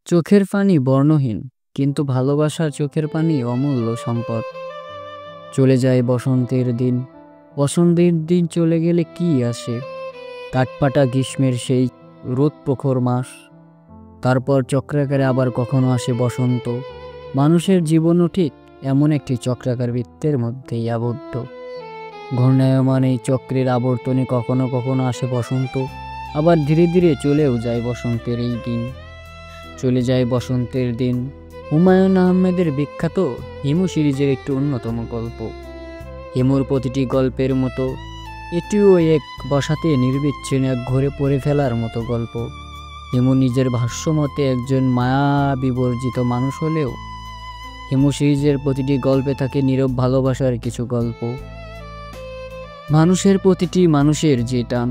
চোখের পানি বর্ণহীন, কিন্তু ভালোবাসার চোখের পানি অমূল্য সম্পদ। চলে যায় বসন্তের দিন। বসন্তের দিন চলে গেলে কি আসে? কাঠপাটা গ্রীষ্মের সেই রোদ প্রখর মাস। তারপর চক্রাকারে আবার কখনো আসে বসন্ত। মানুষের জীবনও ঠিক এমন একটি চক্রাকার বৃত্তের মধ্যেই আবদ্ধ। ঘূর্ণায়মান এই চক্রের আবর্তনে কখনো কখনো আসে বসন্ত, আবার ধীরে ধীরে চলেও যায় বসন্তের এই দিন। চলে যায় বসন্তের দিন হুমায়ুন আহমেদের বিখ্যাত হিমু সিরিজের একটি অন্যতম গল্প। হিমুর প্রতিটি গল্পের মতো এটিও এক বসাতে নির্বিচ্ছিন্ন এক ঘরে পড়ে ফেলার মতো গল্প। হিমু নিজের ভাষ্যমতে একজন মায়া বিবর্জিত মানুষ হলেও হিমু সিরিজের প্রতিটি গল্পে থাকে নীরব ভালোবাসার কিছু গল্প। মানুষের প্রতিটি মানুষের যে টান,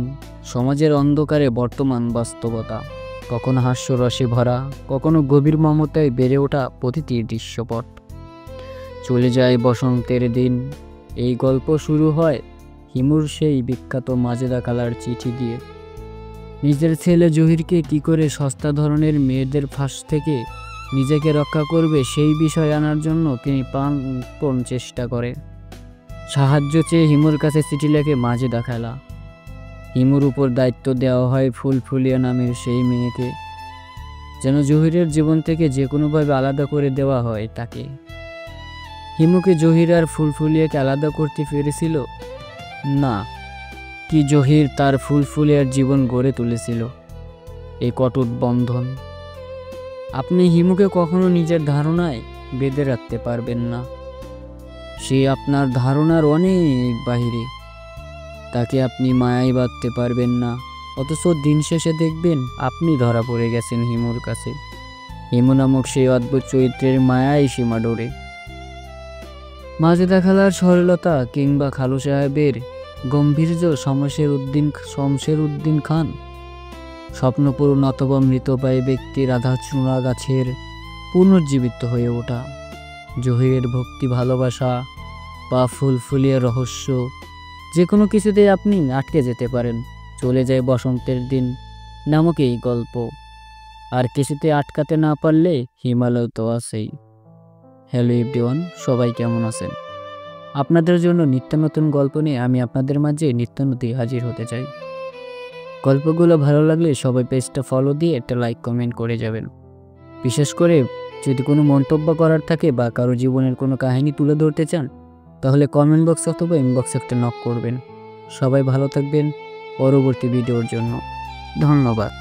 সমাজের অন্ধকারে বর্তমান বাস্তবতা, কখনো হাস্যরসে ভরা, কখনো গভীর মমতায় বেড়ে ওঠা প্রতিটি দৃশ্যপট। চলে যায় বসন্তের দিন। এই গল্প শুরু হয় হিমুর সেই বিখ্যাত মাজেদা কালার চিঠি দিয়ে। নিজের ছেলে জহিরকে কি করে সস্তা ধরনের মেয়েদের ফাঁস থেকে নিজেকে রক্ষা করবে সেই বিষয় আনার জন্য তিনি প্রাণপণ চেষ্টা করে। সাহায্য চেয়ে হিমুর কাছে চিঠি লেখে মাজেদা খালা। হিমুর উপর দায়িত্ব দেওয়া হয় ফুলফুলিয়া নামের সেই মেয়েকে, যেন জহিরের জীবন থেকে যে কোনোভাবে আলাদা করে দেওয়া হয় তাকে। হিমুকে জহির আর ফুলফুলিয়াকে আলাদা করতে পেরেছিল না, কি জহির তার ফুলফুলিয়ার জীবন গড়ে তুলেছিল এই কটুট বন্ধন। আপনি হিমুকে কখনো নিজের ধারণায় বেঁধে রাখতে পারবেন না। সে আপনার ধারণার অনেক বাহিরে। তাকে আপনি মায়াই বাঁধতে পারবেন না, অথচ দিন শেষে দেখবেন আপনি ধরা পড়ে গেছেন হিমুর কাছে। হিমু নামক সেই অদ্ভুত চরিত্রের মায়াই সীমা ডোরে। মাজেদা খালার সরলতা কিংবা খালু সাহেবের গম্ভীর্য, শমশের উদ্দিন খান স্বপ্নপূরণ অথবা মৃতপ্রায় ব্যক্তির আঘাত চূড়া গাছের পুনর্জীবিত হয়ে ওঠা, জহিরের ভক্তি ভালোবাসা বা ফুলফুলিয়া রহস্য, যে কোনো কিছুতেই আপনি আটকে যেতে পারেন। চলে যায় বসন্তের দিন নামক এই গল্প। আর কিছুতে আটকাতে না পারলে হিমালয় তো আছেই। হ্যালো এভরিওয়ান, সবাই কেমন আছেন? আপনাদের জন্য নিত্য নতুন গল্প নিয়ে আমি আপনাদের মাঝে নিত্য নতুন হাজির হতে চাই। গল্পগুলো ভালো লাগলে সবাই পেজটা ফলো দিয়ে একটা লাইক কমেন্ট করে যাবেন। বিশেষ করে যদি কোনো মন্তব্য করার থাকে বা কারো জীবনের কোনো কাহিনী তুলে ধরতে চান, তাহলে কমেন্ট বক্স অথবা ইনবক্সে একটা নক করবেন। সবাই ভালো থাকবেন পরবর্তী ভিডিওর জন্য। ধন্যবাদ।